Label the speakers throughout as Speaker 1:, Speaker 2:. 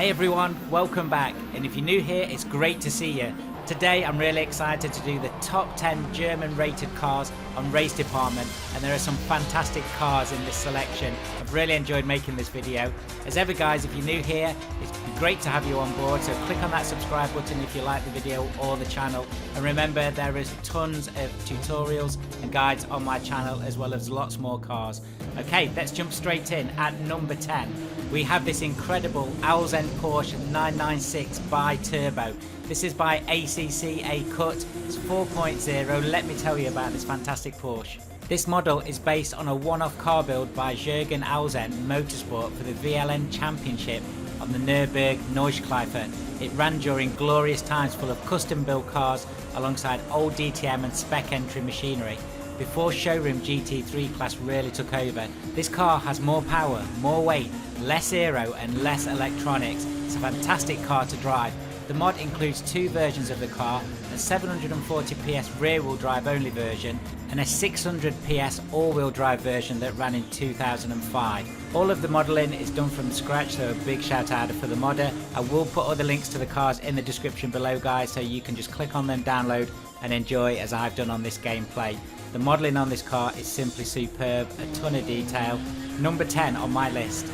Speaker 1: Hey everyone, welcome back, and if you're new here, it's great to see you. Today I'm really excited to do the top 10 German rated cars on Race Department, and there are some fantastic cars in this selection. I've really enjoyed making this video. As ever guys, if you're new here, it's great to have you on board, so click on that subscribe button if you like the video or the channel. And remember, there is tons of tutorials and guides on my channel, as well as lots more cars. Okay, let's jump straight in. At number 10, we have this incredible Aeonsim Porsche 996 bi-turbo. This is by ACC Cut. It's 4.0. Let me tell you about this fantastic Porsche. This model is based on a one-off car build by Jürgen Aeonsim Motorsport for the VLN Championship on the Nürburgring Nordschleife. It ran during glorious times full of custom-built cars alongside old DTM and spec entry machinery. Before showroom GT3 class really took over, this car has more power, more weight, less aero and less electronics. It's a fantastic car to drive. The mod includes two versions of the car, a 740 PS rear-wheel drive only version and a 600 PS all-wheel drive version that ran in 2005. All of the modelling is done from scratch, so a big shout out for the modder. I will put other links to the cars in the description below guys, so you can just click on them, download and enjoy as I've done on this gameplay. The modelling on this car is simply superb, a ton of detail. Number 10 on my list.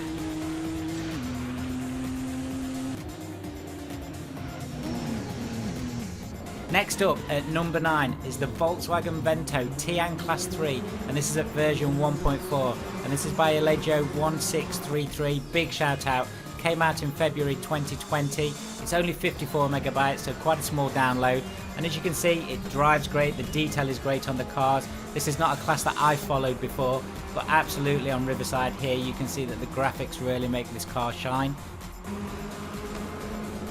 Speaker 1: Next up at number 9 is the Volkswagen Vento Tian Class 3, and this is at version 1.4, and this is by Allegio 1633. Big shout out. Came out in February 2020. It's only 54 megabytes, so quite a small download, and as you can see it drives great, the detail is great on the cars. This is not a class that I followed before, but absolutely on Riverside here you can see that the graphics really make this car shine.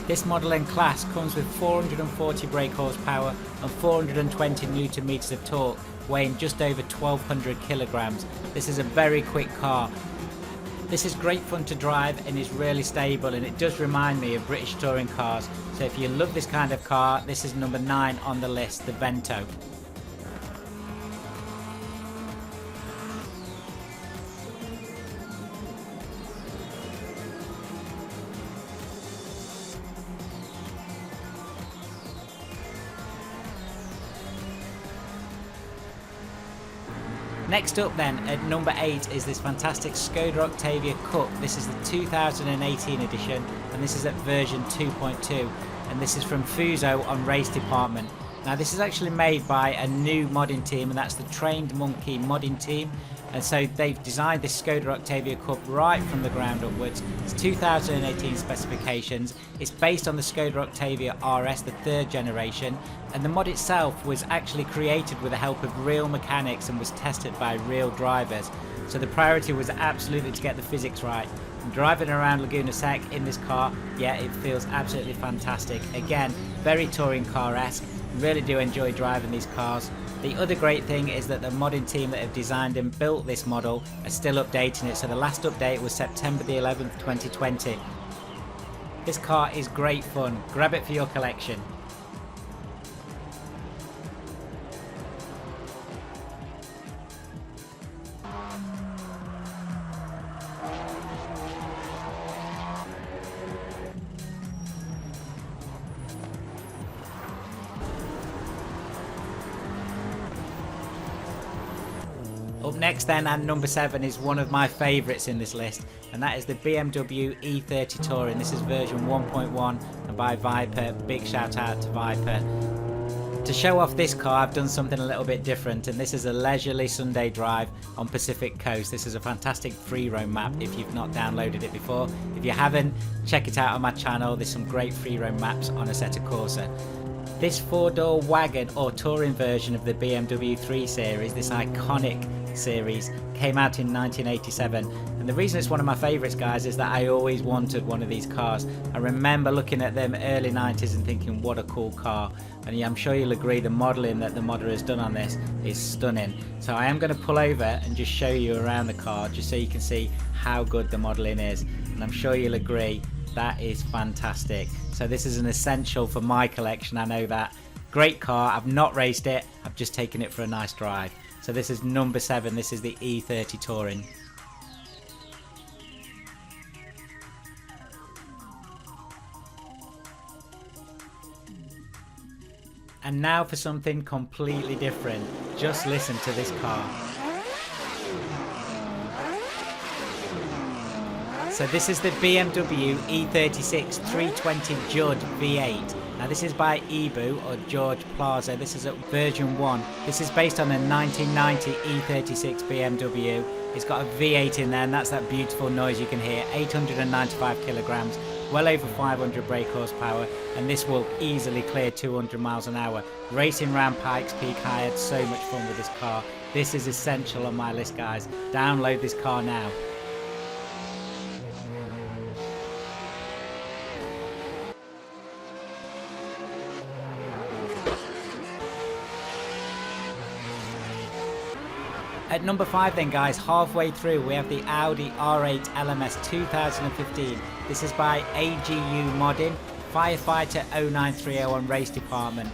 Speaker 1: This model in class comes with 440 brake horsepower and 420 Newton meters of torque, weighing just over 1200 kilograms. This is a very quick car. This is great fun to drive and is really stable, and it does remind me of British touring cars. So if you love this kind of car, this is number 9 on the list, the Vento. Next up then, at number 8 is this fantastic Skoda Octavia Cup. This is the 2018 edition, and this is at version 2.2, and this is from Fuso on Race Department. Now this is actually made by a new modding team, and that's the Trained Monkey modding team, and so they've designed this Skoda Octavia Cup right from the ground upwards. It's 2018 specifications. It's based on the Skoda Octavia RS, the 3rd generation, and the mod itself was actually created with the help of real mechanics and was tested by real drivers. So the priority was absolutely to get the physics right. And driving around Laguna Seca in this car, yeah, it feels absolutely fantastic. Again, very touring car-esque. Really do enjoy driving these cars. The other great thing is that the modding team that have designed and built this model are still updating it. So the last update was September the 11th, 2020. This car is great fun. Grab it for your collection. Up next then, and number 7, is one of my favourites in this list, and that is the Bmw E30 Touring. This is version 1.1 and by Viper. Big shout out to Viper. To show off this car, I've done something a little bit different, and this is a leisurely Sunday drive on Pacific Coast. This is a fantastic free roam map if you've not downloaded it before. If you haven't, check it out on my channel. There's some great free roam maps on Assetto Corsa. This 4-door wagon or touring version of the BMW 3 Series, this iconic series, came out in 1987, and the reason it's one of my favourites guys is that I always wanted one of these cars. I remember looking at them early 90s and thinking what a cool car, and I'm sure you'll agree the modelling that the modder has done on this is stunning. So I am going to pull over and just show you around the car just so you can see how good the modelling is, and I'm sure you'll agree that is fantastic. So this is an essential for my collection, I know that. Great car, I've not raced it, I've just taken it for a nice drive. So this is number 7, this is the E30 Touring. And now for something completely different. Just listen to this car. So this is the BMW E36 320 Judd V8. Now this is by Ibu or George Plaza. This is at version 1. This is based on a 1990 E36 BMW. It's got a V8 in there, and that's that beautiful noise you can hear. 895 kilograms, well over 500 brake horsepower, and this will easily clear 200 miles an hour. Racing around Pikes Peak, I had so much fun with this car. This is essential on my list, guys. Download this car now. At number 5 then, guys, halfway through, we have the Audi R8 LMS 2015. This is by AGU Modding, Firefighter 0930 Race Department.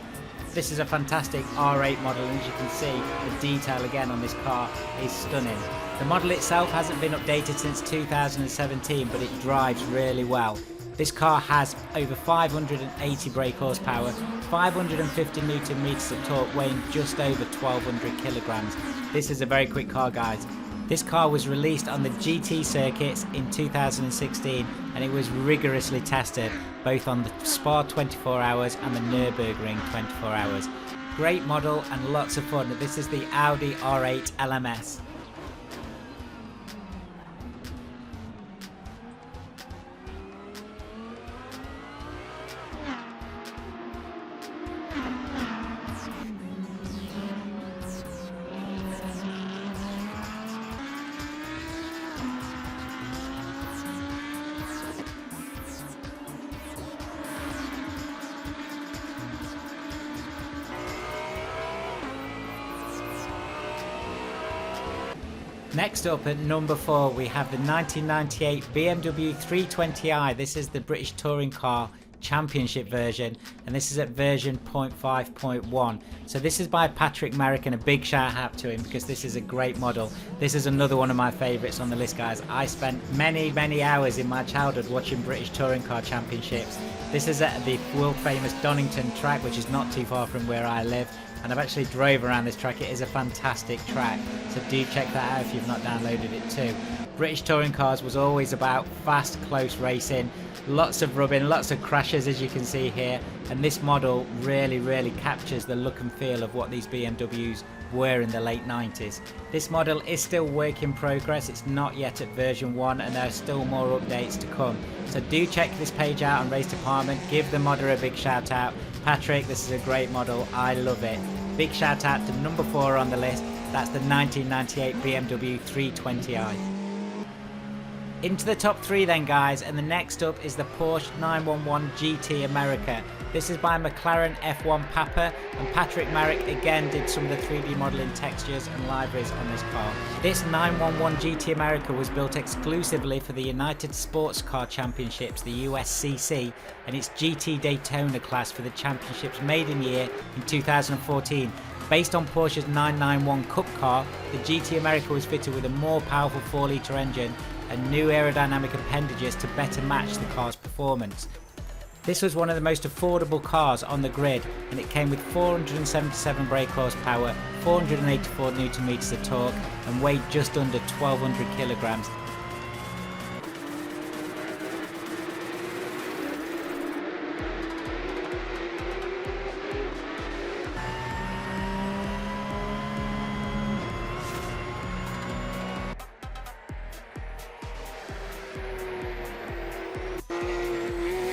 Speaker 1: This is a fantastic R8 model, and as you can see, the detail again on this car is stunning. The model itself hasn't been updated since 2017, but it drives really well. This car has over 580 brake horsepower, 550 Newton meters of torque, weighing just over 1200 kilograms. This is a very quick car, guys. This car was released on the GT circuits in 2016, and it was rigorously tested both on the Spa 24 hours and the Nürburgring 24 hours. Great model and lots of fun. This is the Audi R8 LMS. Next up at number 4, we have the 1998 BMW 320i. This is the British touring car championship version, and this is at version 0.5.1. So this is by Patrick Merrick, and a big shout out to him because this is a great model. This is another one of my favourites on the list, guys. I spent many hours in my childhood watching British touring car championships. This is at the world famous Donington track, which is not too far from where I live, and I've actually drove around this track. It is a fantastic track, so do check that out if you've not downloaded it too. British touring cars was always about fast, close racing, lots of rubbing, lots of crashes as you can see here, and this model really captures the look and feel of what these BMWs were in the late 90s. This model is still work in progress. It's not yet at version 1, and there are still more updates to come, so do check this page out on Race Department. Give the modder a big shout out. Patrick, this is a great model, I love it. Big shout out to number 4 on the list. That's the 1998 BMW 320i. Into the top 3 then, guys, and the next up is the Porsche 911 GT America. This is by McLaren F1 Papa, and Patrick Merrick again did some of the 3D modelling textures and libraries on this car. This 911 GT America was built exclusively for the United Sports Car Championships, the USCC, and its GT Daytona class for the championships maiden year in 2014. Based on Porsche's 991 Cup car, the GT America was fitted with a more powerful 4-litre engine and new aerodynamic appendages to better match the car's performance. This was one of the most affordable cars on the grid, and it came with 477 brake horsepower, 484 Newton meters of torque, and weighed just under 1200 kilograms.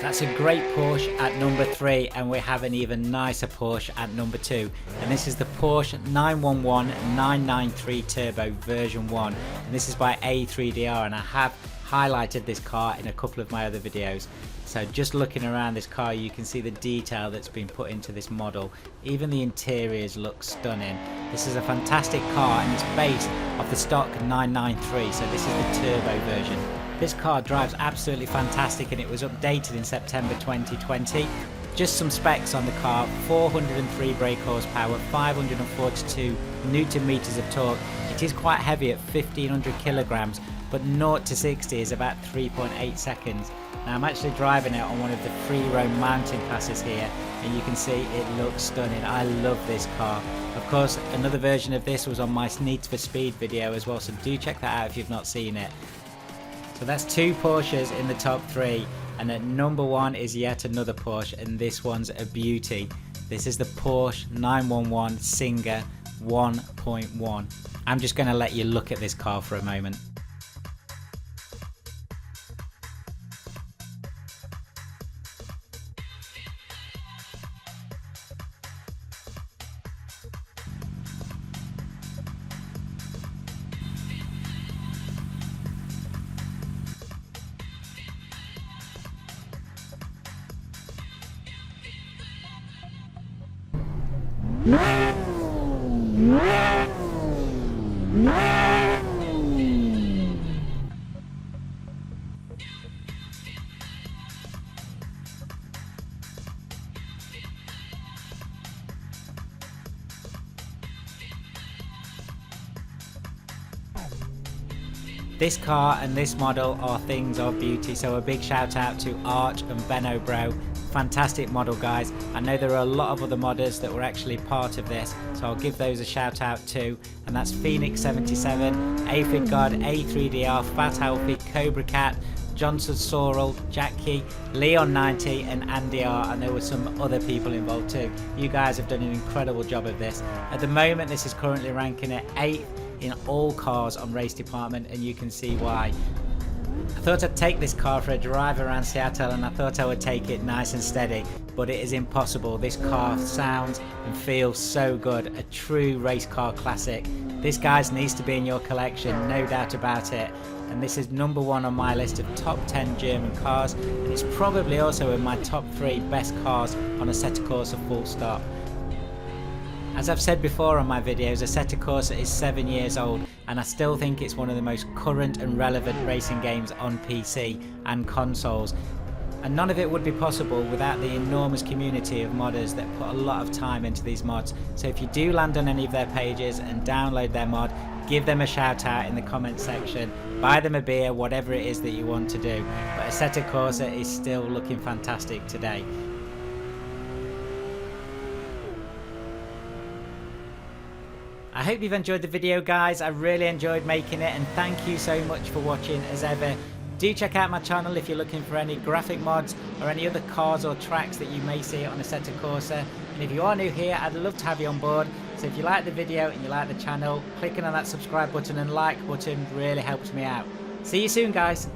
Speaker 1: That's a great Porsche at number 3, and we have an even nicer Porsche at number 2, and this is the Porsche 911 993 Turbo version 1, and this is by A3DR, and I have highlighted this car in a couple of my other videos. So just looking around this car, you can see the detail that's been put into this model. Even the interiors look stunning. This is a fantastic car, and it's based off the stock 993, so this is the turbo version. This car drives absolutely fantastic, and it was updated in September 2020. Just some specs on the car: 403 brake horsepower, 542 Newton meters of torque. It is quite heavy at 1500 kilograms, but 0 to 60 is about 3.8 seconds. Now I'm actually driving it on one of the free-row mountain classes here, and you can see it looks stunning. I love this car. Of course, another version of this was on my Need for Speed video as well, so do check that out if you've not seen it. So that's 2 Porsches in the top 3, and at number 1 is yet another Porsche, and this one's a beauty. This is the Porsche 911 Singer 1.1. I'm just going to let you look at this car for a moment. This car and this model are things of beauty, so a big shout out to Arch and Benno Bro. Fantastic model, guys. I know there are a lot of other modders that were actually part of this, so I'll give those a shout out too. And that's Phoenix 77, Aphid God, A3DR, Fat Alfie, Cobra Cat, Johnson Sorrel, Jackie, Leon 90 and Andy R, and there were some other people involved too. You guys have done an incredible job of this. At the moment this is currently ranking at 8th in all cars on Race Department, and you can see why. I thought I'd take this car for a drive around Seattle, and I thought I would take it nice and steady, but it is impossible. This car sounds and feels so good, a true race car classic. This, guys, needs to be in your collection, no doubt about it. And this is number 1 on my list of top 10 German cars, and it's probably also in my top 3 best cars on Assetto Corsa full stop. As I've said before on my videos, Assetto Corsa is 7 years old, and I still think it's one of the most current and relevant racing games on PC and consoles. And none of it would be possible without the enormous community of modders that put a lot of time into these mods. So if you do land on any of their pages and download their mod, give them a shout out in the comment section, buy them a beer, whatever it is that you want to do. But Assetto Corsa is still looking fantastic today. I hope you've enjoyed the video, guys. I really enjoyed making it, and thank you so much for watching as ever. Do check out my channel if you're looking for any graphic mods or any other cars or tracks that you may see on Assetto Corsa. And if you are new here, I'd love to have you on board. So if you like the video and you like the channel, clicking on that subscribe button and like button really helps me out. See you soon, guys.